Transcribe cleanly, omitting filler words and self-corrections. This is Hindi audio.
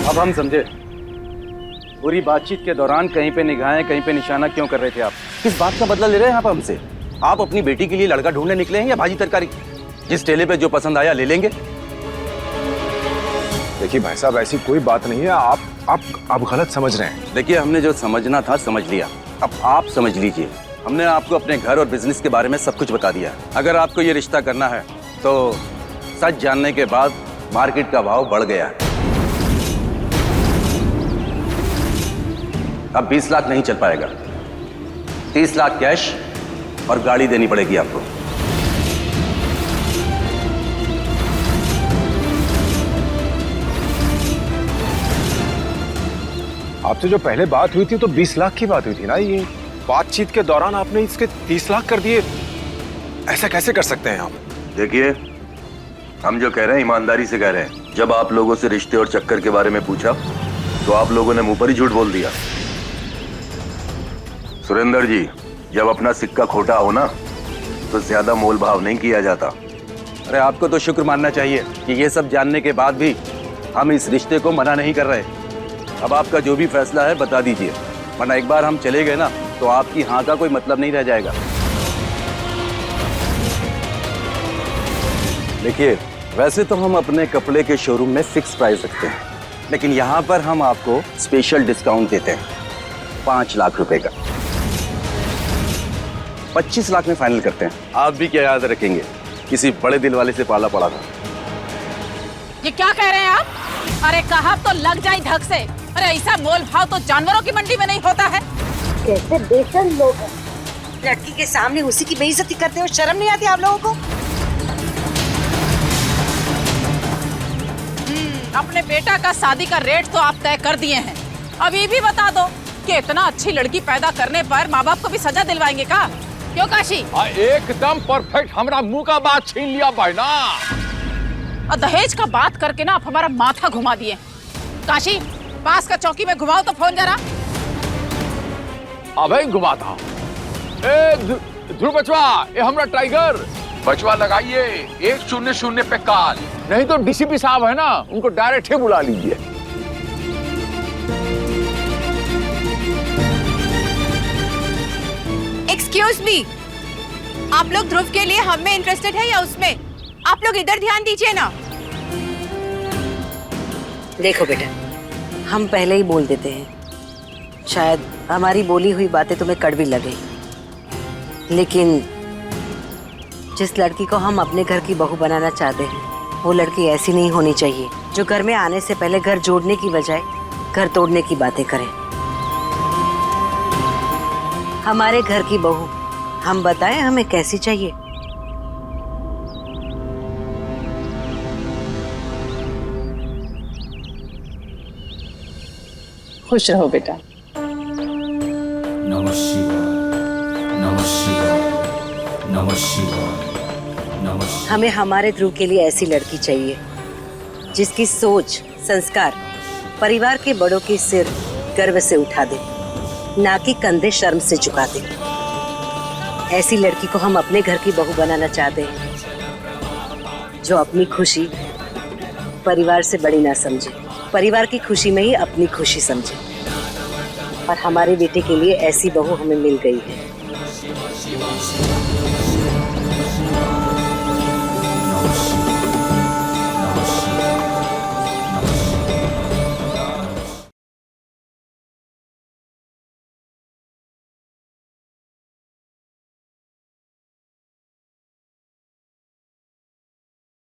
अब हम समझे। पूरी बातचीत के दौरान कहीं पे निगाहें, कहीं पे निशाना क्यों कर रहे थे आप? किस बात का बदला ले रहे हैं आप हमसे? आप अपनी बेटी के लिए लड़का ढूंढने निकले हैं या भाजी तरकारी? जिस ठेले पे जो पसंद आया ले लेंगे। देखिए भाई साहब, ऐसी कोई बात नहीं है। आप गलत समझ रहे हैं। देखिए, हमने जो समझना था समझ लिया, अब आप समझ लीजिए। हमने आपको अपने घर और बिजनेस के बारे में सब कुछ बता दिया। अगर आपको ये रिश्ता करना है तो सच जानने के बाद मार्केट का भाव बढ़ गया है। अब 20 लाख नहीं चल पाएगा। 30 लाख कैश और गाड़ी देनी पड़ेगी आपको। आपसे जो पहले बात हुई थी तो 20 लाख की बात हुई थी ना। ये बातचीत के दौरान आपने इसके 30 लाख कर दिए। ऐसा कैसे कर सकते हैं आप? देखिए, हम जो कह रहे हैं ईमानदारी से कह रहे हैं। जब आप लोगों से रिश्ते और चक्कर के बारे में पूछा तो आप लोगों ने मुंह पर ही झूठ बोल दिया। सुरेंद्र जी, जब अपना सिक्का खोटा हो ना तो ज्यादा मोल भाव नहीं किया जाता। अरे आपको तो शुक्र मानना चाहिए कि ये सब जानने के बाद भी हम इस रिश्ते को मना नहीं कर रहे। अब आपका जो भी फैसला है बता दीजिए, वरना एक बार हम चले गए ना तो आपकी हाँ का कोई मतलब नहीं रह जाएगा। देखिए, वैसे तो हम अपने कपड़े के शोरूम में फिक्स प्राइस रखते हैं, लेकिन यहाँ पर हम आपको स्पेशल डिस्काउंट देते हैं 5 लाख रुपए का। 25 लाख में फाइनल करते हैं। आप भी क्या याद रखेंगे, किसी बड़े दिल वाले से पाला पड़ा था। ये क्या कह रहे हैं आप? अरे कहा तो लग जाए ढक से। अरे ऐसा मोल भाव तो जानवरों की मंडी में नहीं होता है। कैसे बेशर्म लोग हैं। लड़की के सामने उसी की बेइज्जती करते हो, शर्म नहीं आती आप लोगों को? अपने बेटा का शादी का रेट तो आप तय कर दिए हैं। अब ये भी बता दो कि इतना अच्छी लड़की पैदा करने पर माँ बाप को भी सजा दिलवाएंगे का? क्यों काशी? एकदम परफेक्ट हमरा मुंह का बात छीन लिया भाई ना। और दहेज का बात करके ना आप हमारा माथा घुमा दिए। काशी, पास का चौकी में घुमाओ तो फोन जरा। अबे घुमाता। ध्रुव बचवा, ये हमरा टाइगर बचवा लगाइए 100 पे कॉल। नहीं तो डीसीपी साहब है ना, उनको डायरेक्ट ही बुला लीजिए। एक्सक्यूज मी, आप लोग ध्रुव के लिए हम में इंटरेस्टेड है या उसमें? आप लोग इधर ध्यान दीजिए ना। देखो बेटा, हम पहले ही बोल देते हैं। शायद हमारी बोली हुई बातें तुम्हें कड़वी लगे, लेकिन जिस लड़की को हम अपने घर की बहू बनाना चाहते हैं वो लड़की ऐसी नहीं होनी चाहिए जो घर में आने से पहले घर जोड़ने की बजाय घर तोड़ने की बातें करे। हमारे घर की बहू, हम बताएं हमें कैसी चाहिए? खुश रहो बेटा। नमः शिवाय, नमः शिवाय, नमः शिवाय, नमः शिवाय। हमें हमारे ध्रुव के लिए ऐसी लड़की चाहिए जिसकी सोच, संस्कार परिवार के बड़ों की सिर गर्व से उठा दे, ना कि कंधे शर्म से झुका दे। ऐसी लड़की को हम अपने घर की बहू बनाना चाहते हैं जो अपनी खुशी परिवार से बड़ी ना समझे, परिवार की खुशी में ही अपनी खुशी समझे। और हमारे बेटे के लिए ऐसी बहू हमें मिल गई है।